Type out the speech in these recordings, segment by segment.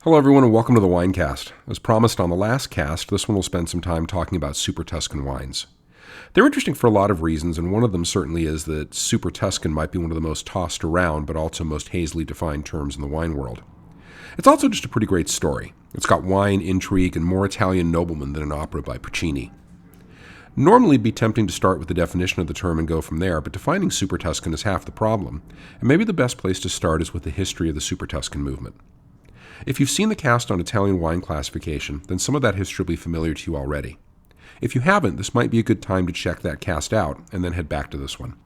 Hello everyone and welcome to the Winecast. As promised on the last cast, this one will spend some time talking about Super-Tuscan wines. They're interesting for a lot of reasons, and one of them certainly is that Super-Tuscan might be one of the most tossed around but also most hazily defined terms in the wine world. It's also just a pretty great story. It's got wine, intrigue, and more Italian noblemen than an opera by Puccini. Normally it'd be tempting to start with the definition of the term and go from there, but defining Super-Tuscan is half the problem, and maybe the best place to start is with the history of the Super-Tuscan movement. If you've seen the cast on Italian wine classification, then some of that history will be familiar to you already. If you haven't, this might be a good time to check that cast out and then head back to this one.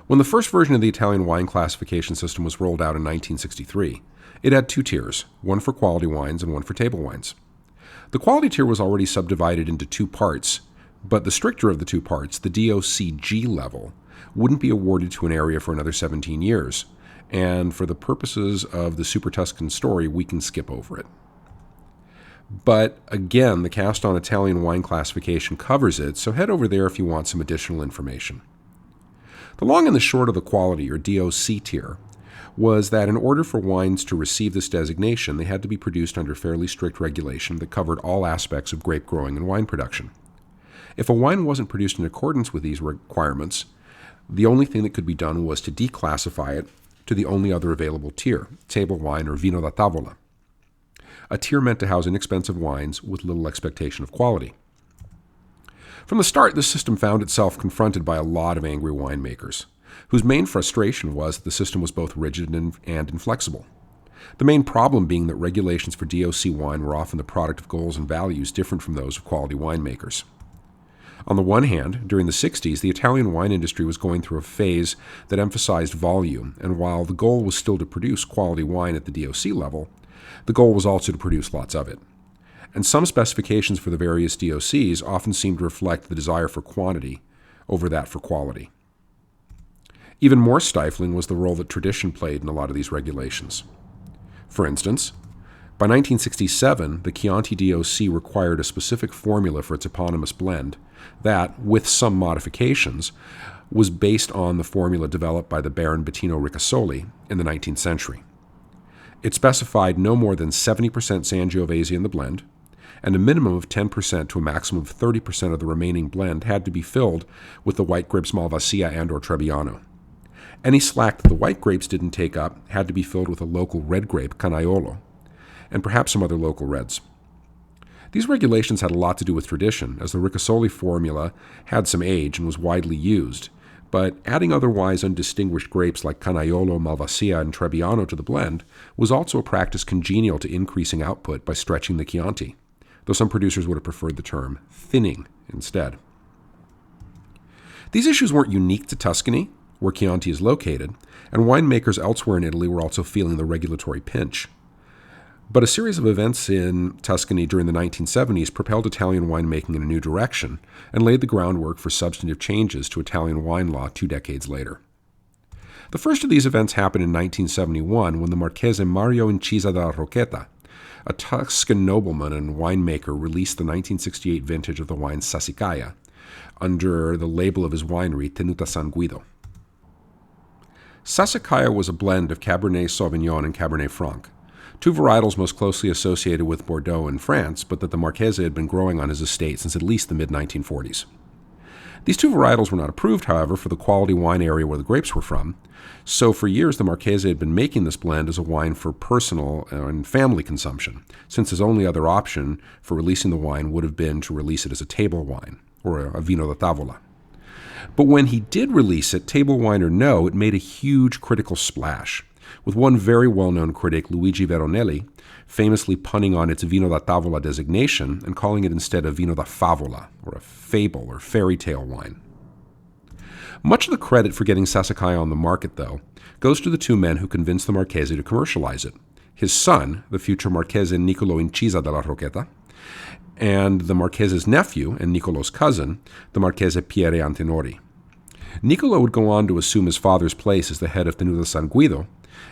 When the first version of the Italian wine classification system was rolled out in 1963, it had two tiers, one for quality wines and one for table wines. The quality tier was already subdivided into two parts, but the stricter of the two parts, the DOCG level, wouldn't be awarded to an area for another 17 years. And for the purposes of the Super-Tuscan story, we can skip over it. But again, the cast on Italian wine classification covers it, so head over there if you want some additional information. The long and the short of the quality, or DOC tier, was that in order for wines to receive this designation, they had to be produced under fairly strict regulation that covered all aspects of grape growing and wine production. If a wine wasn't produced in accordance with these requirements, the only thing that could be done was to declassify it to the only other available tier, table wine or vino da tavola, a tier meant to house inexpensive wines with little expectation of quality. From the start, this system found itself confronted by a lot of angry winemakers, whose main frustration was that the system was both rigid and inflexible. The main problem being that regulations for DOC wine were often the product of goals and values different from those of quality winemakers. On the one hand, during the 60s, the Italian wine industry was going through a phase that emphasized volume, and while the goal was still to produce quality wine at the DOC level, the goal was also to produce lots of it. And some specifications for the various DOCs often seemed to reflect the desire for quantity over that for quality. Even more stifling was the role that tradition played in a lot of these regulations. For instance, by 1967, the Chianti DOC required a specific formula for its eponymous blend that, with some modifications, was based on the formula developed by the Baron Bettino Ricasoli in the 19th century. It specified no more than 70% Sangiovese in the blend, and a minimum of 10% to a maximum of 30% of the remaining blend had to be filled with the white grapes Malvasia and or Trebbiano. Any slack that the white grapes didn't take up had to be filled with a local red grape, Canaiolo, and perhaps some other local reds. These regulations had a lot to do with tradition, as the Ricasoli formula had some age and was widely used, but adding otherwise undistinguished grapes like Canaiolo, Malvasia, and Trebbiano to the blend was also a practice congenial to increasing output by stretching the Chianti, though some producers would have preferred the term thinning instead. These issues weren't unique to Tuscany, where Chianti is located, and winemakers elsewhere in Italy were also feeling the regulatory pinch. But a series of events in Tuscany during the 1970s propelled Italian winemaking in a new direction and laid the groundwork for substantive changes to Italian wine law 2 decades later. The first of these events happened in 1971 when the Marchese Mario Incisa della Rocchetta, a Tuscan nobleman and winemaker, released the 1968 vintage of the wine SASSICAIA under the label of his winery Tenuta San Guido. SASSICAIA was a blend of Cabernet Sauvignon and Cabernet Franc, two varietals most closely associated with Bordeaux in France, but that the Marchese had been growing on his estate since at least the mid-1940s. These two varietals were not approved, however, for the quality wine area where the grapes were from, so for years the Marchese had been making this blend as a wine for personal and family consumption, since his only other option for releasing the wine would have been to release it as a table wine, or a vino da tavola. But when he did release it, table wine or no, it made a huge critical splash, with one very well-known critic, Luigi Veronelli, famously punning on its vino da tavola designation and calling it instead a vino da favola, or a fable or fairy tale wine. Much of the credit for getting SASSICAIA on the market, though, goes to the two men who convinced the Marchese to commercialize it: his son, the future Marchese Niccolo Incisa della Rocchetta, and the Marchese's nephew and Niccolo's cousin, the Marchese Piero Antinori. Niccolo would go on to assume his father's place as the head of Tenuta San Guido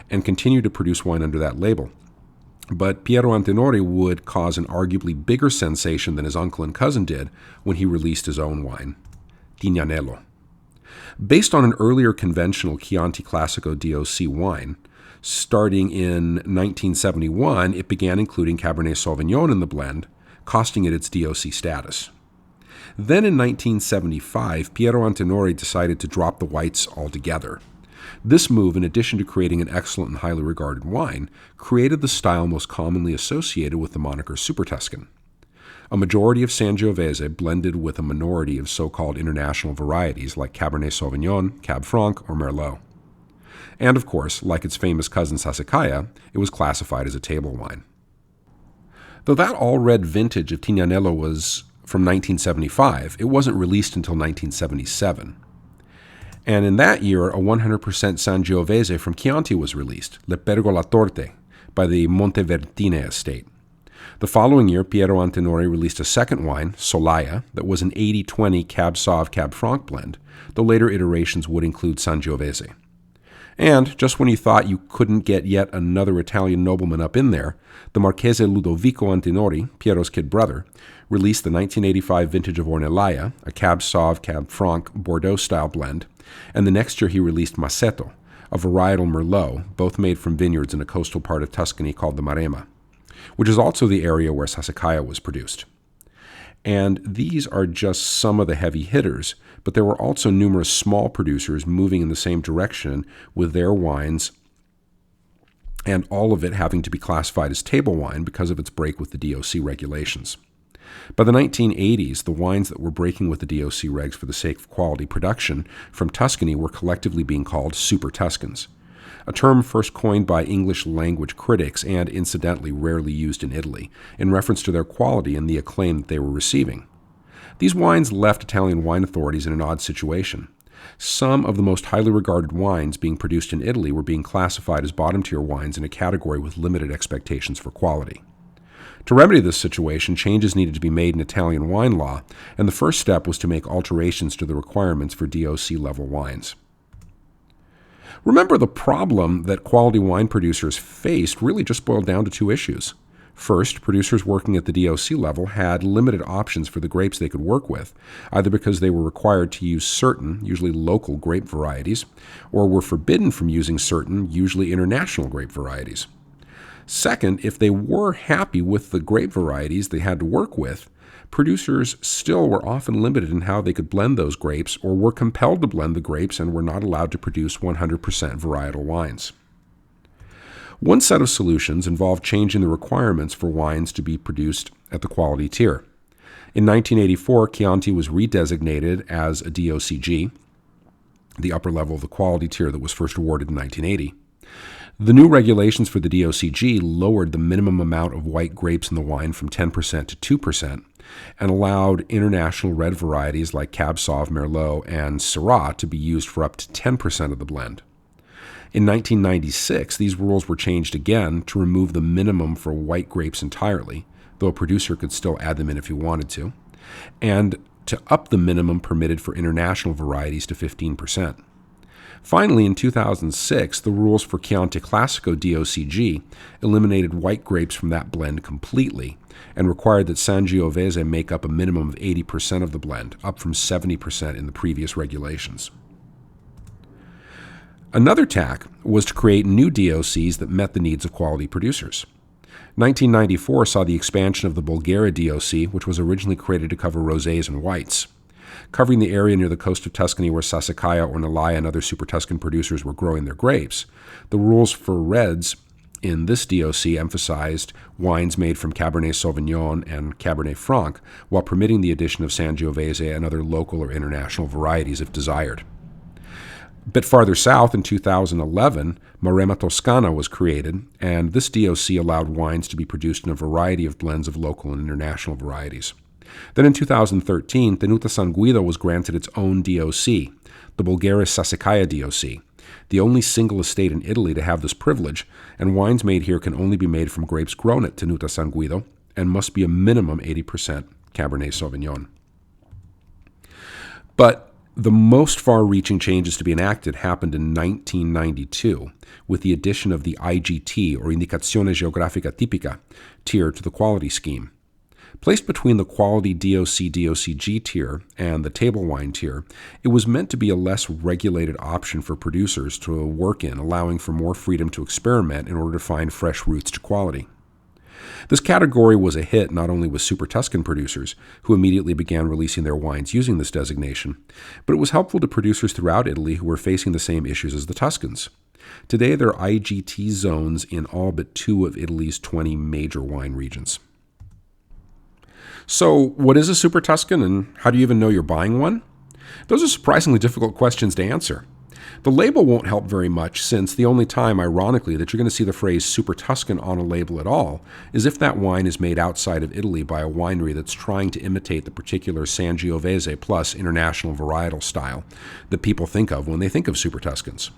and continue to produce wine under that label. But Piero Antinori would cause an arguably bigger sensation than his uncle and cousin did when he released his own wine, TIGNANELLO. Based on an earlier conventional Chianti Classico DOC wine, Starting in 1971, it began including Cabernet Sauvignon in the blend, costing it its DOC status. Then in 1975, Piero Antinori decided to drop the whites altogether. This move, in addition to creating an excellent and highly regarded wine, created the style most commonly associated with the moniker Super-Tuscan. A majority of Sangiovese blended with a minority of so-called international varieties like Cabernet Sauvignon, Cab Franc, or Merlot. And of course, like its famous cousin SASSICAIA, it was classified as a table wine. Though that all-red vintage of Tignanello was from 1975, it wasn't released until 1977. And in that year, a 100% Sangiovese from Chianti was released, Le Pergola Torte, by the Montevertine estate. The following year, Piero Antinori released a second wine, Solaia, that was an 80-20 Cab Sauv Cab Franc blend, though later iterations would include Sangiovese. And, just when you thought you couldn't get yet another Italian nobleman up in there, the Marchese Ludovico Antinori, Piero's kid brother, released the 1985 vintage of Ornellaia, a Cab Sauv Cab Franc Bordeaux-style blend, and the next year he released Masseto, a varietal Merlot, both made from vineyards in a coastal part of Tuscany called the Maremma, which is also the area where SASSICAIA was produced. And these are just some of the heavy hitters, but there were also numerous small producers moving in the same direction with their wines, and all of it having to be classified as table wine because of its break with the DOC regulations. By the 1980s, the wines that were breaking with the DOC regs for the sake of quality production from Tuscany were collectively being called Super-Tuscans, a term first coined by English-language critics and, incidentally, rarely used in Italy, in reference to their quality and the acclaim that they were receiving. These wines left Italian wine authorities in an odd situation. Some of the most highly regarded wines being produced in Italy were being classified as bottom-tier wines in a category with limited expectations for quality. To remedy this situation, changes needed to be made in Italian wine law, and the first step was to make alterations to the requirements for DOC-level wines. Remember, the problem that quality wine producers faced really just boiled down to two issues. First, producers working at the DOC level had limited options for the grapes they could work with, either because they were required to use certain, usually local grape varieties, or were forbidden from using certain, usually international grape varieties. Second, if they were happy with the grape varieties they had to work with, producers still were often limited in how they could blend those grapes, or were compelled to blend the grapes and were not allowed to produce 100% varietal wines. One set of solutions involved changing the requirements for wines to be produced at the quality tier. In 1984, Chianti was redesignated as a DOCG, the upper level of the quality tier that was first awarded in 1980. The new regulations for the DOCG lowered the minimum amount of white grapes in the wine from 10% to 2% and allowed international red varieties like Cab Sauv, Merlot, and Syrah to be used for up to 10% of the blend. In 1996, these rules were changed again to remove the minimum for white grapes entirely, though a producer could still add them in if he wanted to, and to up the minimum permitted for international varieties to 15%. Finally, in 2006, the rules for Chianti Classico DOCG eliminated white grapes from that blend completely and required that Sangiovese make up a minimum of 80% of the blend, up from 70% in the previous regulations. Another tack was to create new DOCs that met the needs of quality producers. 1994 saw the expansion of the Bulgaria DOC, which was originally created to cover rosés and whites. Covering the area near the coast of Tuscany where SASSICAIA, Ornellaia, and other Super-Tuscan producers were growing their grapes, the rules for reds in this DOC emphasized wines made from Cabernet Sauvignon and Cabernet Franc, while permitting the addition of Sangiovese and other local or international varieties if desired. A bit farther south, in 2011, Maremma Toscana was created, and this DOC allowed wines to be produced in a variety of blends of local and international varieties. Then in 2013, Tenuta San Guido was granted its own DOC, the Bulgaria SASSICAIA DOC, the only single estate in Italy to have this privilege, and wines made here can only be made from grapes grown at Tenuta San Guido and must be a minimum 80% Cabernet Sauvignon. But the most far-reaching changes to be enacted happened in 1992 with the addition of the IGT, or Indicazione Geografica Tipica, tier to the quality scheme. Placed between the quality DOC-DOCG tier and the table wine tier, it was meant to be a less regulated option for producers to work in, allowing for more freedom to experiment in order to find fresh routes to quality. This category was a hit not only with Super-Tuscan producers, who immediately began releasing their wines using this designation, but it was helpful to producers throughout Italy who were facing the same issues as the Tuscans. Today, there are IGT zones in all but 2 of Italy's 20 major wine regions. So, what is a Super-Tuscan, and how do you even know you're buying one? Those are surprisingly difficult questions to answer. The label won't help very much, since the only time, ironically, that you're going to see the phrase Super-Tuscan on a label at all is if that wine is made outside of Italy by a winery that's trying to imitate the particular Sangiovese plus international varietal style that people think of when they think of Super-Tuscans.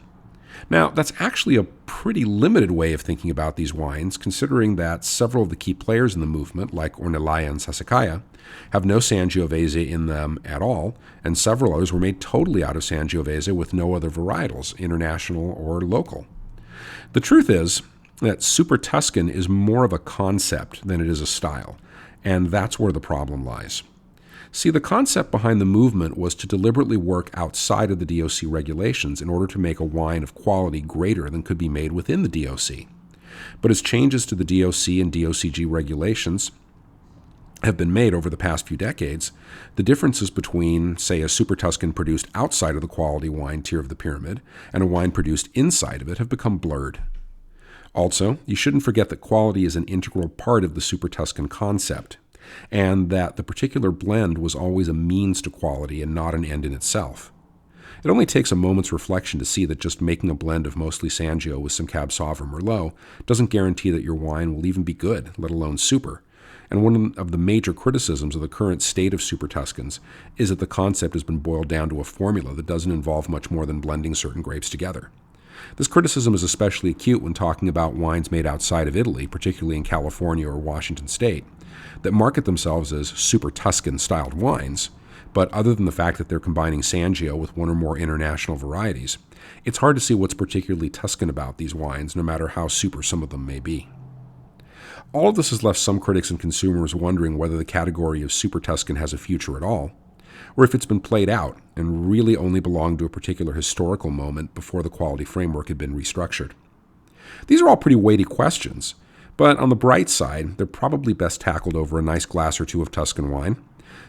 Now, that's actually a pretty limited way of thinking about these wines, considering that several of the key players in the movement, like Ornellaia and SASSICAIA, have no Sangiovese in them at all, and several others were made totally out of Sangiovese with no other varietals, international or local. The truth is that Super-Tuscan is more of a concept than it is a style, and that's where the problem lies. See, the concept behind the movement was to deliberately work outside of the DOC regulations in order to make a wine of quality greater than could be made within the DOC. But as changes to the DOC and DOCG regulations have been made over the past few decades, the differences between, say, a Super-Tuscan produced outside of the quality wine tier of the pyramid and a wine produced inside of it have become blurred. Also, you shouldn't forget that quality is an integral part of the Super-Tuscan concept, and that the particular blend was always a means to quality and not an end in itself. It only takes a moment's reflection to see that just making a blend of mostly Sangio with some Cab Sauv or Merlot doesn't guarantee that your wine will even be good, let alone super. And one of the major criticisms of the current state of Super-Tuscans is that the concept has been boiled down to a formula that doesn't involve much more than blending certain grapes together. This criticism is especially acute when talking about wines made outside of Italy, particularly in California or Washington State, that market themselves as Super-Tuscan styled wines, but other than the fact that they're combining Sangio with one or more international varieties, it's hard to see what's particularly Tuscan about these wines, no matter how super some of them may be. All of this has left some critics and consumers wondering whether the category of Super-Tuscan has a future at all, or if it's been played out and really only belonged to a particular historical moment before the quality framework had been restructured. These are all pretty weighty questions, but on the bright side, they're probably best tackled over a nice glass or two of Tuscan wine,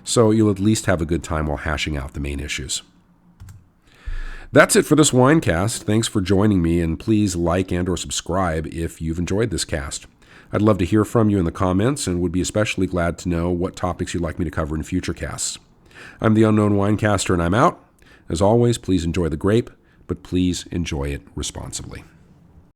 so you'll at least have a good time while hashing out the main issues. That's it for this Winecast. Thanks for joining me, and please like and or subscribe if you've enjoyed this cast. I'd love to hear from you in the comments and would be especially glad to know what topics you'd like me to cover in future casts. I'm the Unknown Winecaster, and I'm out. As always, please enjoy the grape, but please enjoy it responsibly.